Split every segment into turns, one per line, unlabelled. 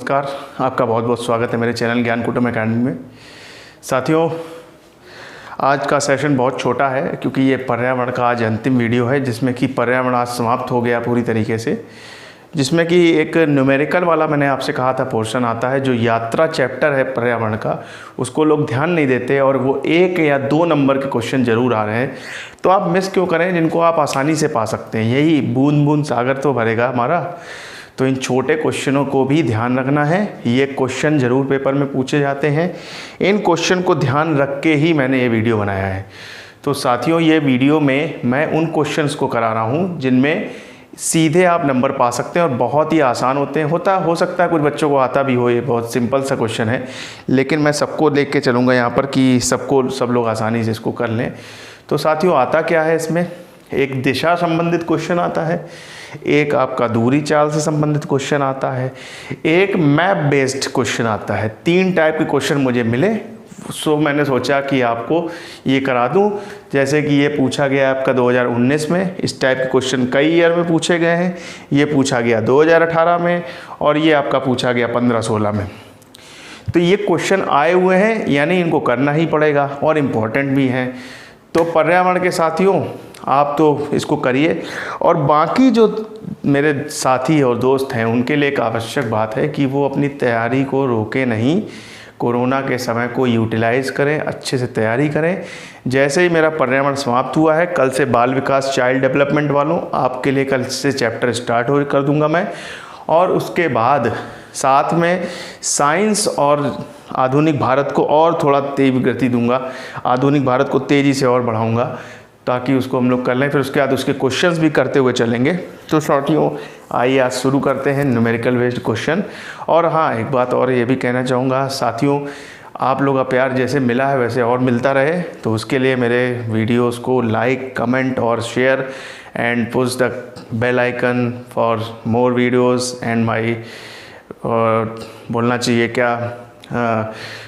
नमस्कार, आपका बहुत बहुत स्वागत है मेरे चैनल ज्ञान कुटुंब अकेडमी में। साथियों, आज का सेशन बहुत छोटा है क्योंकि ये पर्यावरण का आज अंतिम वीडियो है जिसमें कि पर्यावरण आज समाप्त हो गया पूरी तरीके से, जिसमें कि एक न्यूमेरिकल वाला मैंने आपसे कहा था पोर्शन आता है जो यात्रा चैप्टर है पर्यावरण का, उसको लोग ध्यान नहीं देते और वो 1 या 2 नंबर के क्वेश्चन ज़रूर आ रहे हैं। तो आप मिस क्यों करें जिनको आप आसानी से पा सकते हैं। यही बूंद बूंद सागर तो भरेगा हमारा, तो इन छोटे क्वेश्चनों को भी ध्यान रखना है। ये क्वेश्चन ज़रूर पेपर में पूछे जाते हैं, इन क्वेश्चन को ध्यान रख के ही मैंने ये वीडियो बनाया है। तो साथियों, ये वीडियो में मैं उन क्वेश्चंस को करा रहा हूँ जिनमें सीधे आप नंबर पा सकते हैं और बहुत ही आसान होते हैं। हो सकता है कुछ बच्चों को आता भी हो, ये बहुत सिंपल सा क्वेश्चन है, लेकिन मैं सबको लेके के चलूँगा यहाँ पर कि सब लोग आसानी से इसको कर लें। तो साथियों, आता क्या है इसमें, एक दिशा संबंधित क्वेश्चन आता है, एक आपका दूरी चाल से संबंधित क्वेश्चन आता है, एक मैप बेस्ड क्वेश्चन आता है। 3 टाइप के क्वेश्चन मुझे मिले, सो मैंने सोचा कि आपको ये करा दूं। जैसे कि ये पूछा गया आपका 2019 में, इस टाइप के क्वेश्चन कई ईयर में पूछे गए हैं। ये पूछा गया 2018 में और ये आपका पूछा गया 15-16 में। तो ये क्वेश्चन आए हुए हैं, यानी इनको करना ही पड़ेगा और इम्पोर्टेंट भी हैं। तो पर्यावरण के साथियों, आप तो इसको करिए, और बाकी जो मेरे साथी और दोस्त हैं उनके लिए एक आवश्यक बात है कि वो अपनी तैयारी को रोके नहीं, कोरोना के समय को यूटिलाइज़ करें, अच्छे से तैयारी करें। जैसे ही मेरा पर्यावरण समाप्त हुआ है, कल से बाल विकास चाइल्ड डेवलपमेंट वालों आपके लिए कल से चैप्टर स्टार्ट कर दूंगा मैं, और उसके बाद साथ में साइंस और आधुनिक भारत को और थोड़ा तेज गति दूंगा, आधुनिक भारत को तेज़ी से और बढ़ाऊंगा ताकि उसको हम लोग कर लें। फिर उसके बाद उसके क्वेश्चंस भी करते हुए चलेंगे। तो साथियों, आइए आज शुरू करते हैं न्यूमेरिकल बेस्ड क्वेश्चन। और हाँ, एक बात और ये भी कहना चाहूँगा साथियों, आप लोगों का प्यार जैसे मिला है वैसे और मिलता रहे, तो उसके लिए मेरे वीडियोस को लाइक, कमेंट और share and push the bell icon for more videos and my, और बोलना चाहिए क्या,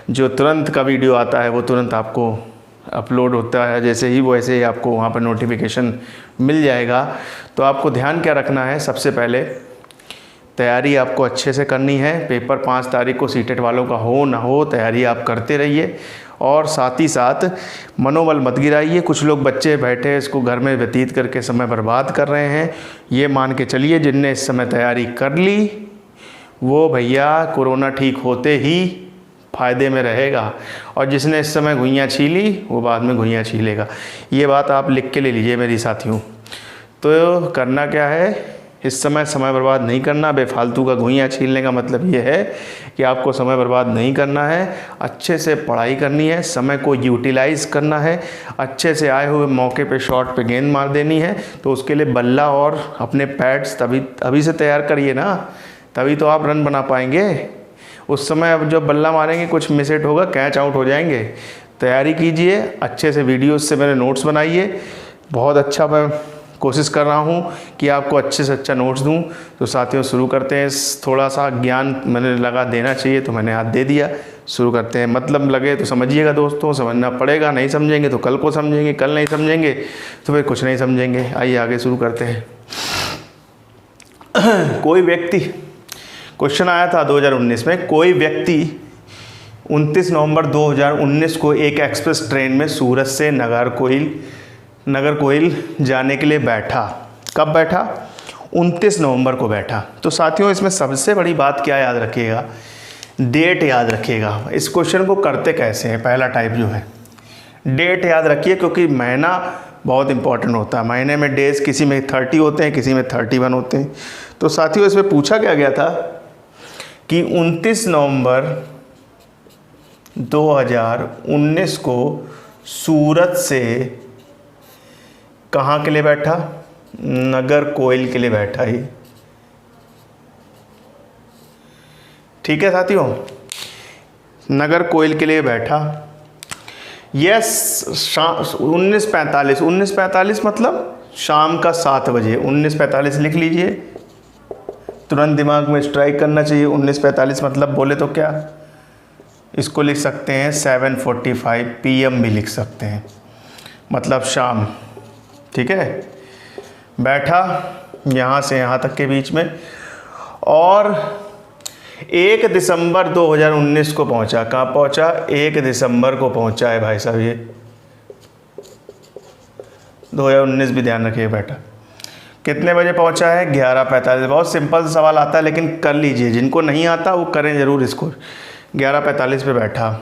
जो तुरंत का वीडियो आता है वो तुरंत आपको अपलोड होता है, जैसे ही वो ऐसे ही आपको वहाँ पर नोटिफिकेशन मिल जाएगा। तो आपको ध्यान क्या रखना है, सबसे पहले तैयारी आपको अच्छे से करनी है। पेपर 5 तारीख को सीटेट वालों का हो ना हो, तैयारी आप करते रहिए और साथ ही साथ मनोबल मत गिराइए। कुछ लोग बच्चे बैठे इसको घर में व्यतीत करके समय बर्बाद कर रहे हैं। ये मान के चलिए जिनने इस समय तैयारी कर ली वो भैया कोरोना ठीक होते ही फ़ायदे में रहेगा, और जिसने इस समय घुइयाँ छीली वो बाद में घुइयाँ छीलेगा। ये बात आप लिख के ले लीजिए मेरी साथियों। तो करना क्या है, इस समय बर्बाद नहीं करना। बेफालतू का घुइयाँ छीलने का मतलब ये है कि आपको समय बर्बाद नहीं करना है, अच्छे से पढ़ाई करनी है, समय को यूटिलाइज़ करना है, अच्छे से आए हुए मौके पे शॉट पे गेंद मार देनी है। तो उसके लिए बल्ला और अपने पैड्स अभी से तैयार करिए ना, तभी तो आप रन बना पाएंगे। उस समय अब जब बल्ला मारेंगे कुछ मिस हिट होगा, कैच आउट हो जाएंगे। तैयारी कीजिए, अच्छे से वीडियोस से मेरे नोट्स बनाइए। बहुत अच्छा मैं कोशिश कर रहा हूँ कि आपको अच्छे से अच्छा नोट्स दूँ। तो साथियों, शुरू करते हैं। थोड़ा सा ज्ञान मैंने लगा देना चाहिए तो मैंने आज दे दिया। शुरू करते हैं। मतलब लगे तो समझिएगा दोस्तों, समझना पड़ेगा, नहीं समझेंगे तो कल को समझेंगे, कल नहीं समझेंगे तो फिर कुछ नहीं समझेंगे। आइए आगे शुरू करते हैं। कोई व्यक्ति, क्वेश्चन आया था 2019 में, कोई व्यक्ति 29 नवंबर 2019 को एक एक्सप्रेस ट्रेन में सूरत से नागरकोइल जाने के लिए बैठा। कब बैठा? 29 नवंबर को बैठा। तो साथियों, इसमें सबसे बड़ी बात क्या याद रखिएगा, डेट याद रखिएगा। इस क्वेश्चन को करते कैसे हैं, पहला टाइप जो है डेट याद रखिए, क्योंकि महीना बहुत इंपॉर्टेंट होता है। महीने में डेज किसी में 30 होते हैं, किसी में 31 होते हैं। तो साथियों, इसमें पूछा क्या गया था कि 29 नवंबर 2019 को सूरत से कहाँ के लिए बैठा? नागरकोइल के लिए बैठा ही। ठीक है साथियों, नागरकोइल के लिए बैठा। यस, 19:45 मतलब शाम का 7 बजे। 19:45 लिख लीजिए, तुरंत दिमाग में स्ट्राइक करना चाहिए। 19:45 मतलब बोले तो क्या, इसको लिख सकते हैं 7:45 PM भी लिख सकते हैं, मतलब शाम। ठीक है, बैठा यहाँ से यहाँ तक के बीच में, और 1 दिसंबर 2019 को पहुंचा। कहाँ पहुंचा? 1 दिसंबर को पहुंचा है भाई साहब। ये 2019 भी ध्यान रखिए बेटा। कितने बजे पहुंचा है? 11:45। बहुत सिंपल सवाल आता है लेकिन कर लीजिए, जिनको नहीं आता वो करें ज़रूर इसको। 11:45 पे बैठा,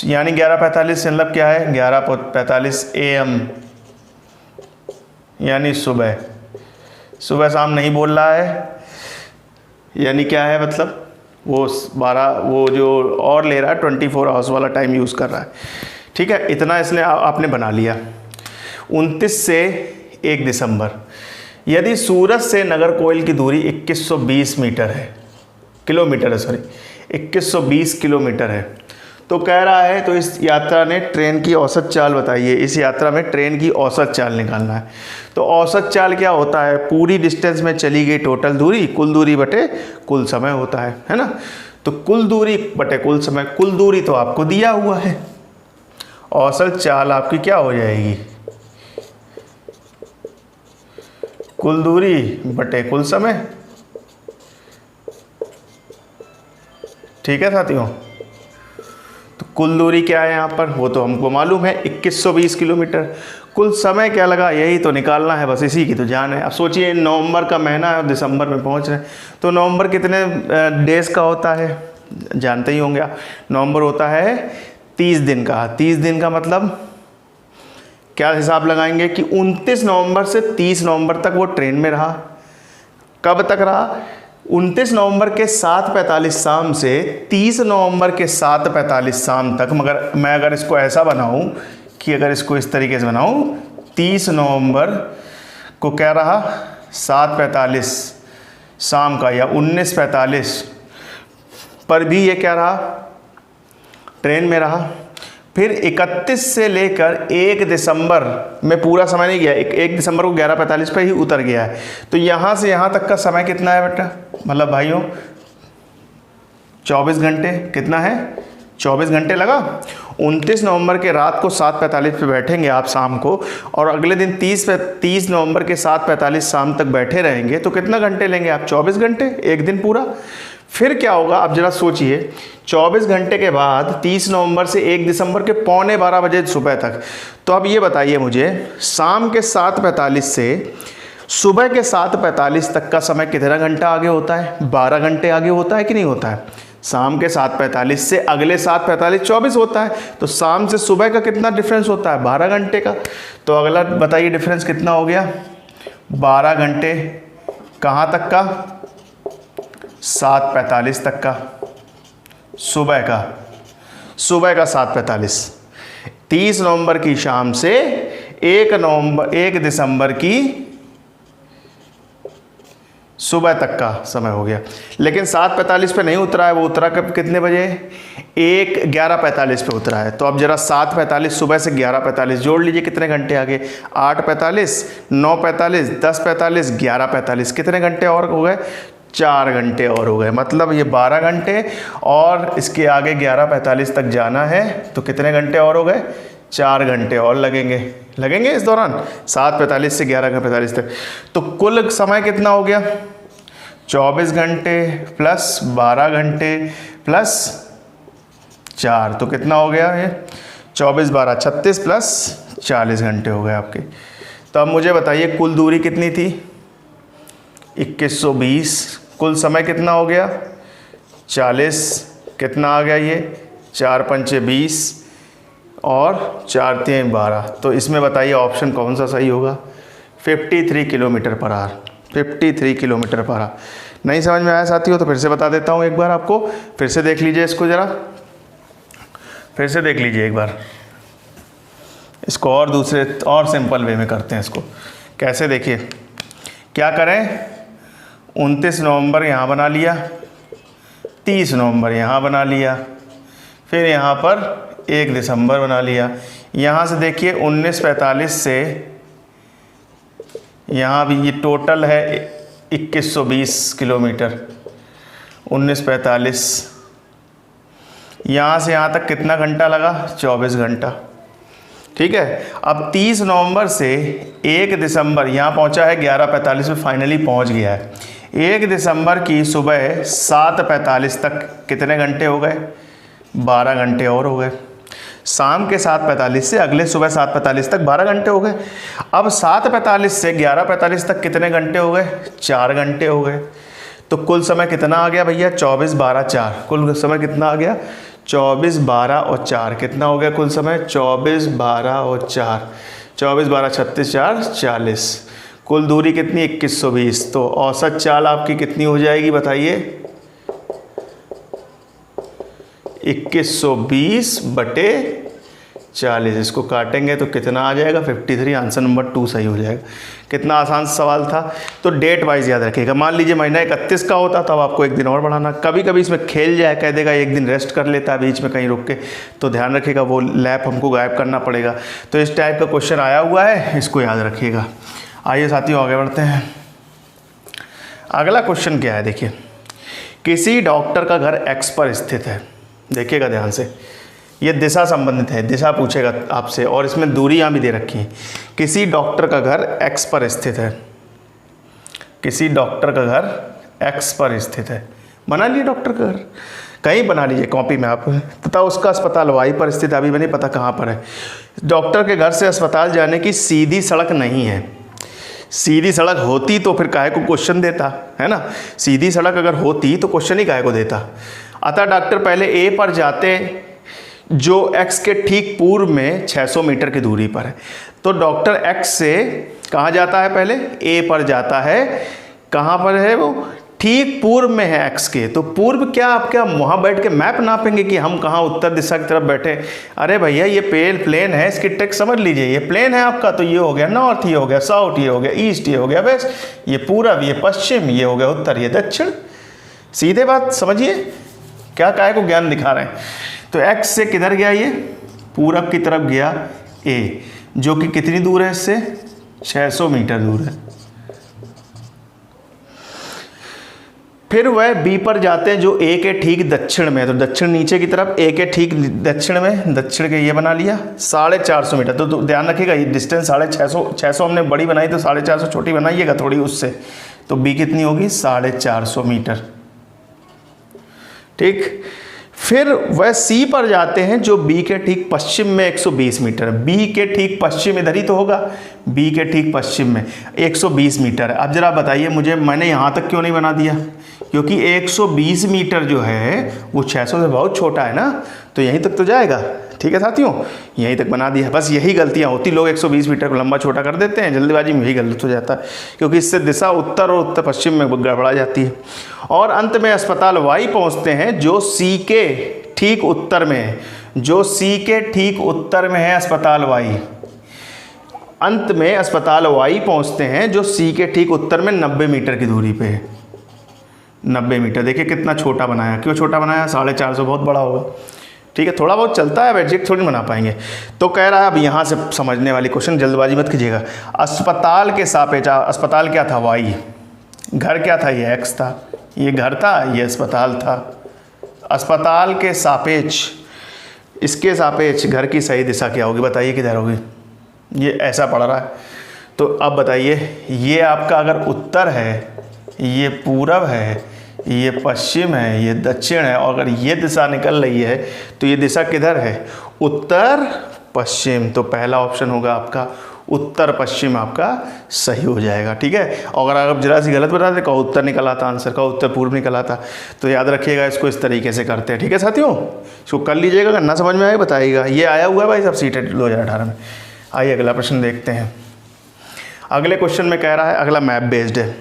यानी 11:45 से मतलब क्या है? 11:45 AM, यानी सुबह। सुबह शाम नहीं बोल रहा है, यानी क्या है मतलब वो 12, वो जो और ले रहा है 24 आवर्स वाला टाइम यूज़ कर रहा है। ठीक है, इतना इसने आपने बना लिया। 29 से 1 दिसंबर, यदि सूरत से नागरकोइल की दूरी 2120 मीटर है, किलोमीटर है, सॉरी 2120 किलोमीटर है, तो कह रहा है तो इस यात्रा ने ट्रेन की औसत चाल बताइए। इस यात्रा में ट्रेन की औसत चाल निकालना है। तो औसत चाल क्या होता है? पूरी डिस्टेंस में चली गई टोटल दूरी, कुल दूरी बटे कुल समय होता है ना। तो कुल दूरी बटे कुल समय, कुल दूरी तो आपको दिया हुआ है, औसत चाल आपकी क्या हो जाएगी? कुल दूरी बटे कुल समय। ठीक है साथियों, तो कुल दूरी क्या है यहाँ पर? वो तो हमको मालूम है 2120 किलोमीटर। कुल समय क्या लगा? यही तो निकालना है, बस इसी की तो जान है। अब सोचिए नवंबर का महीना है और दिसंबर में पहुँच रहे हैं, तो नवंबर कितने डेज का होता है? जानते ही होंगे आप। नवंबर होता है 30 दिन का। 30 दिन का मतलब क्या हिसाब लगाएंगे कि 29 नवंबर से 30 नवंबर तक वो ट्रेन में रहा। कब तक रहा? 29 नवंबर के 7:45 शाम से 30 नवंबर के 7:45 शाम तक। मगर मैं अगर इसको ऐसा बनाऊं कि अगर इसको इस तरीके से बनाऊं, 30 नवंबर को क्या रहा? 7:45 शाम का, या 19:45 पर भी ये क्या रहा? ट्रेन में रहा। फिर 31 से लेकर 1 दिसंबर में पूरा समय नहीं गया, 1 दिसंबर को 11:45 पे ही उतर गया है। तो यहाँ से यहाँ तक का समय कितना है बेटा? मतलब भाइयों 24 घंटे। कितना है? 24 घंटे लगा। 29 नवंबर के रात को 7:45 पे बैठेंगे आप शाम को, और अगले दिन 30 नवंबर के 7:45 शाम तक बैठे रहेंगे, तो कितना घंटे लेंगे आप? 24 घंटे, एक दिन पूरा। फिर क्या होगा? आप जरा सोचिए, 24 घंटे के बाद 30 नवंबर से 1 दिसंबर के 11:45 बजे सुबह तक। तो अब ये बताइए मुझे, शाम के 7:45 से सुबह के 7:45 तक का समय कितना घंटा आगे होता है? 12 घंटे आगे होता है कि नहीं होता है? शाम के 7:45 से अगले 7:45 24 होता है, तो शाम से सुबह का कितना डिफरेंस होता है? 12 घंटे का। तो अगला बताइए डिफरेंस कितना हो गया? 12 घंटे। कहाँ तक का? 7:45 तक का, सुबह का। सुबह का 7:45। 30 नवंबर की शाम से 1 दिसंबर की सुबह तक का समय हो गया। लेकिन 7:45 पे नहीं उतरा है, वो उतरा कब? कितने बजे? 11:45 पे उतरा है। तो अब जरा 7:45 सुबह से 11:45 जोड़ लीजिए, कितने घंटे आगे? 8:45, 9:45, 10:45, 11:45। कितने घंटे और हो गए? 4 घंटे और हो गए। मतलब ये 12 घंटे और इसके आगे 11:45 तक जाना है, तो कितने घंटे और हो गए? 4 घंटे और लगेंगे इस दौरान, 7:45 से 11:45 तक। तो कुल समय कितना हो गया? 24 घंटे प्लस 12 घंटे प्लस 4, तो कितना हो गया ये? 24, 12, 36 प्लस 40 घंटे हो गए आपके। तो अब मुझे बताइए कुल दूरी कितनी थी? 2120। कुल समय कितना हो गया? 40। कितना आ गया ये? 4 पंचे 20 और 4 3 12। तो इसमें बताइए ऑप्शन कौन सा सही होगा? 53 kilometre per hour. 53 kilometre per hour. नहीं समझ में आया साथियों तो फिर से बता देता हूँ एक बार आपको, फिर से देख लीजिए इसको, ज़रा फिर से देख लीजिए एक बार इसको, और दूसरे और सिंपल वे में करते हैं इसको। कैसे? देखिए क्या करें, 29 नवंबर यहाँ बना लिया, 30 नवंबर यहाँ बना लिया, फिर यहाँ पर 1 दिसंबर बना लिया। यहाँ से देखिए 1945 से यहाँ भी ये टोटल है 2120 किलोमीटर। 1945 यहाँ से यहाँ तक कितना घंटा लगा? 24 घंटा। ठीक है। अब 30 नवंबर से 1 दिसंबर यहाँ पहुँचा है 11:45 में, फाइनली पहुँच गया है। 1 दिसंबर की सुबह 7:45 तक कितने घंटे हो गए? 12 घंटे और हो गए। शाम के 7:45 से अगले सुबह 7:45 तक 12 घंटे हो गए। अब 7:45 से 11:45 तक कितने घंटे हो गए? 4 घंटे हो गए। तो कुल समय कितना आ गया भैया? 24, 12, 4। कुल समय कितना आ गया? 24, 12 और 4। कितना हो गया कुल समय? 24, 12 और 4। 24, 12, 36, 4, 40। कुल दूरी कितनी? 2120। तो औसत चाल आपकी कितनी हो जाएगी बताइए? 2120/40। इसको काटेंगे तो कितना आ जाएगा? 53। आंसर नंबर 2 सही हो जाएगा। कितना आसान सवाल था। तो डेट वाइज याद रखिएगा। मान लीजिए महीना 31 का होता तो आपको एक दिन और बढ़ाना। कभी कभी इसमें खेल जाए, कह देगा एक दिन रेस्ट कर लेता है बीच में कहीं रुक के, तो ध्यान रखिएगा वो लैप हमको गायब करना पड़ेगा। तो इस टाइप का क्वेश्चन आया हुआ है, इसको याद रखिएगा। आइए साथियों आगे बढ़ते हैं। अगला क्वेश्चन क्या है देखिए। किसी डॉक्टर का घर एक्स पर स्थित है। देखिएगा ध्यान से, ये दिशा संबंधित है, दिशा पूछेगा आपसे, और इसमें दूरियां भी दे रखी हैं। किसी डॉक्टर का घर एक्स पर स्थित है। किसी डॉक्टर का घर एक्स पर स्थित है। बना लीजिए डॉक्टर का घर, कहीं बना लीजिए कॉपी में आप, तथा उसका अस्पताल वाई पर स्थित है। अभी भी नहीं पता कहाँ पर है। डॉक्टर के घर से अस्पताल जाने की सीधी सड़क नहीं है। सीधी सड़क होती तो फिर काहे को क्वेश्चन देता, है ना। सीधी सड़क अगर होती तो क्वेश्चन ही काहे को देता। अतः डॉक्टर पहले ए पर जाते जो एक्स के ठीक पूर्व में 600 मीटर की दूरी पर है। तो डॉक्टर एक्स से कहाँ जाता है? पहले ए पर जाता है। कहाँ पर है वो? ठीक पूर्व में है एक्स के। तो पूर्व क्या आप क्या वहाँ बैठ के मैप नापेंगे कि हम कहाँ उत्तर दिशा की तरफ बैठे? अरे भैया ये प्लेन है, इसकी ट्रिक समझ लीजिए। ये प्लेन है आपका, तो ये हो गया नॉर्थ, ये हो गया साउथ, ये हो गया ईस्ट, ये हो गया वेस्ट, ये पूरब, ये पश्चिम, ये हो गया उत्तर, ये दक्षिण। सीधे बात समझिए, क्या काय को ज्ञान दिखा रहे हैं। तो एक्स से किधर गया? ये पूरब की तरफ गया ए, जो कि कितनी दूर है इससे? 600 मीटर दूर है। फिर वह बी पर जाते हैं जो ए के ठीक दक्षिण में है। तो दक्षिण नीचे की तरफ, ए के ठीक दक्षिण में, दक्षिण के ये बना लिया 450 मीटर। तो ध्यान रखिएगा ये डिस्टेंस 650 हमने बड़ी बनाई तो 450 छोटी बनाइएगा थोड़ी उससे। तो बी कितनी होगी? 450 मीटर। ठीक। फिर वह सी पर जाते हैं जो बी के ठीक पश्चिम में 120 मीटर। बी के ठीक पश्चिम इधर ही तो होगा, बी के ठीक पश्चिम में 120 मीटर है। अब जरा बताइए मुझे, मैंने यहाँ तक क्यों नहीं बना दिया? क्योंकि 120 मीटर जो है वो 600 से बहुत छोटा है ना, तो यहीं तक तो जाएगा। ठीक है साथियों, यहीं तक बना दिया। बस यही गलतियाँ होती, लोग 120 मीटर को लंबा छोटा कर देते हैं, जल्दीबाजी में यही गलत हो जाता है, क्योंकि इससे दिशा उत्तर और उत्तर पश्चिम में गड़बड़ा जाती है। और अंत में अस्पताल वाई पहुंचते हैं जो सी के ठीक उत्तर में है। जो सी के ठीक उत्तर में है अस्पताल वाई। अंत में अस्पताल वाई पहुंचते हैं जो सी के ठीक उत्तर में 90 मीटर की दूरी पे है। 90 मीटर। देखिए कितना छोटा बनाया। क्यों छोटा बनाया? 450 बहुत बड़ा होगा। ठीक है, थोड़ा बहुत चलता है, एग्जैक्ट थोड़ी बना पाएंगे। तो कह रहा है अब यहाँ से समझने वाली क्वेश्चन, जल्दबाजी मत कीजिएगा। अस्पताल के सापेक्ष, अस्पताल क्या था? वाई। घर क्या था? ये एक्स था। ये घर था, ये अस्पताल था। अस्पताल के सापेक्ष, इसके सापेक्ष घर की सही दिशा क्या होगी? बताइए किधर होगी? ये ऐसा पड़ रहा है। तो अब बताइए, ये आपका अगर उत्तर है, ये पूरब है, ये पश्चिम है, ये दक्षिण है, और अगर ये दिशा निकल रही है तो ये दिशा किधर है? उत्तर पश्चिम। तो पहला ऑप्शन होगा आपका उत्तर पश्चिम, आपका सही हो जाएगा। ठीक है, और अगर आप जरा सी गलत बता दें, कहो उत्तर निकल आता आंसर, कहो उत्तर पूर्व निकल आता, तो याद रखिएगा इसको इस तरीके से करते हैं। ठीक है साथियों, इसको कर लीजिएगा। अगर ना समझ में आए बताइएगा। ये आया हुआ है भाई सब सीटेट 2018 में। आइए अगला प्रश्न देखते हैं। अगले क्वेश्चन में कह रहा है, अगला मैप बेस्ड है।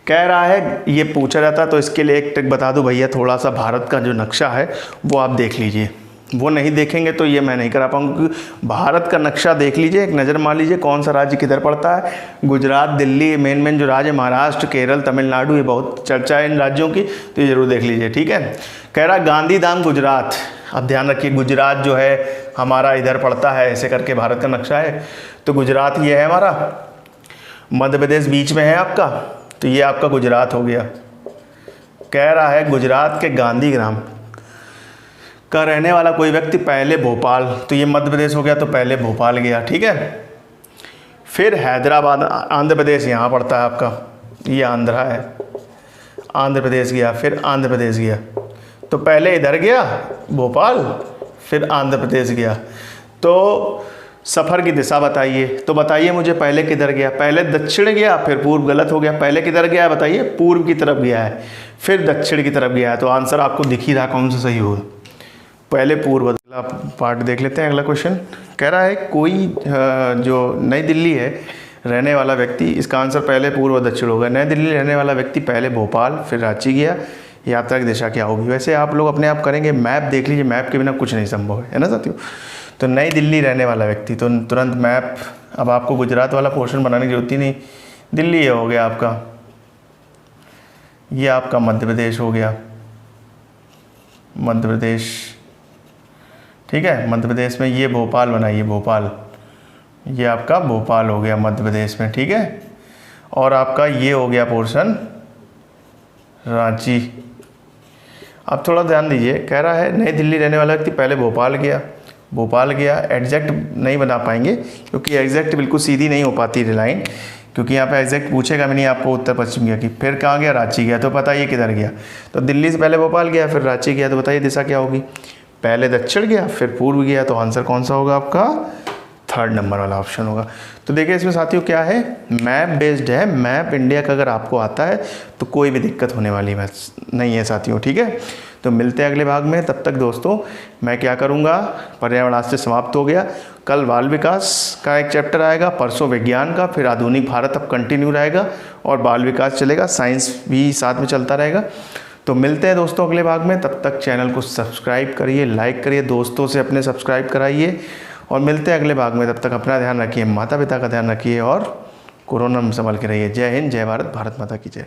कह रहा है, ये पूछा जाता तो इसके लिए एक ट्रिक बता दूं भैया, थोड़ा सा भारत का जो नक्शा है वो आप देख लीजिए। वो नहीं देखेंगे तो ये मैं नहीं करा पाऊंगा, क्योंकि भारत का नक्शा देख लीजिए, एक नज़र मार लीजिए कौन सा राज्य किधर पड़ता है। गुजरात, दिल्ली, मेन जो राज्य, महाराष्ट्र, केरल, तमिलनाडु, ये बहुत चर्चा है इन राज्यों की, तो ये जरूर देख लीजिए। ठीक है, कह रहा गांधीधाम गुजरात। अब ध्यान रखिए, गुजरात जो है हमारा इधर पड़ता है, ऐसे करके भारत का नक्शा है। तो गुजरात ये है हमारा, मध्य प्रदेश बीच में है आपका, तो ये आपका गुजरात हो गया। कह रहा है गुजरात के गांधीग्राम का रहने वाला कोई व्यक्ति पहले भोपाल, तो ये मध्य प्रदेश हो गया, तो पहले भोपाल गया। ठीक है, फिर हैदराबाद, आंध्र प्रदेश यहाँ पड़ता है आपका, ये आंध्रा है। आंध्र प्रदेश गया, फिर आंध्र प्रदेश गया। तो पहले इधर गया भोपाल, फिर आंध्र प्रदेश गया। तो सफ़र की दिशा बताइए। तो बताइए मुझे पहले किधर गया। पहले दक्षिण गया, फिर पूर्व। गलत हो गया। पहले किधर गया है बताइए। पूर्व की तरफ गया है, फिर दक्षिण की तरफ गया है। तो आंसर आपको दिख ही रहा कौन सा सही होगा। पहले पूर्व। अगला पार्ट देख लेते हैं। अगला क्वेश्चन कह रहा है कोई जो नई दिल्ली है रहने वाला व्यक्ति, इसका आंसर पहले पूर्व और दक्षिण होगा। नई दिल्ली रहने वाला व्यक्ति पहले भोपाल फिर रांची गया। यात्रा की दिशा क्या होगी। वैसे आप लोग अपने आप करेंगे, मैप देख लीजिए, मैप के बिना कुछ नहीं संभव है ना साथियों। तो नई दिल्ली रहने वाला व्यक्ति, तो तुरंत मैप, अब आपको गुजरात वाला पोर्शन बनाने की जरूरत ही नहीं। दिल्ली ये हो गया आपका, ये आपका मध्य प्रदेश हो गया, मध्य प्रदेश, ठीक है। मध्य प्रदेश में ये भोपाल बनाइए, भोपाल, ये आपका भोपाल हो गया मध्य प्रदेश में, ठीक है। और आपका ये हो गया पोर्शन रांची। अब थोड़ा ध्यान दीजिए, कह रहा है नई दिल्ली रहने वाला व्यक्ति पहले भोपाल गया, भोपाल गया। एग्जैक्ट नहीं बना पाएंगे क्योंकि एग्जैक्ट बिल्कुल सीधी नहीं हो पाती लाइन, क्योंकि यहाँ पे एग्जैक्ट पूछेगा भी नहीं आपको उत्तर पश्चिम गया कि। फिर कहाँ गया, रांची गया। तो बताइए किधर गया। तो दिल्ली से पहले भोपाल गया, फिर रांची गया। तो बताइए दिशा क्या होगी। पहले दक्षिण गया, फिर पूर्व गया। तो आंसर कौन सा होगा आपका, थर्ड नंबर वाला ऑप्शन होगा। तो देखिए इसमें साथियों क्या है, मैप बेस्ड है। मैप इंडिया का अगर आपको आता है तो कोई भी दिक्कत होने वाली नहीं है साथियों, ठीक है। तो मिलते हैं अगले भाग में। तब तक दोस्तों मैं क्या करूँगा, पर्यावरण आज से समाप्त हो गया। कल बाल विकास का एक चैप्टर आएगा, परसों विज्ञान का, फिर आधुनिक भारत अब कंटिन्यू रहेगा और बाल विकास चलेगा, साइंस भी साथ में चलता रहेगा। तो मिलते हैं दोस्तों अगले भाग में। तब तक चैनल को सब्सक्राइब करिए, लाइक करिए, दोस्तों से अपने सब्सक्राइब कराइए और मिलते हैं अगले भाग में। तब तक अपना ध्यान रखिए, माता पिता का ध्यान रखिए और कोरोना में संभल के रहिए। जय हिंद, जय भारत, भारत माता की जय।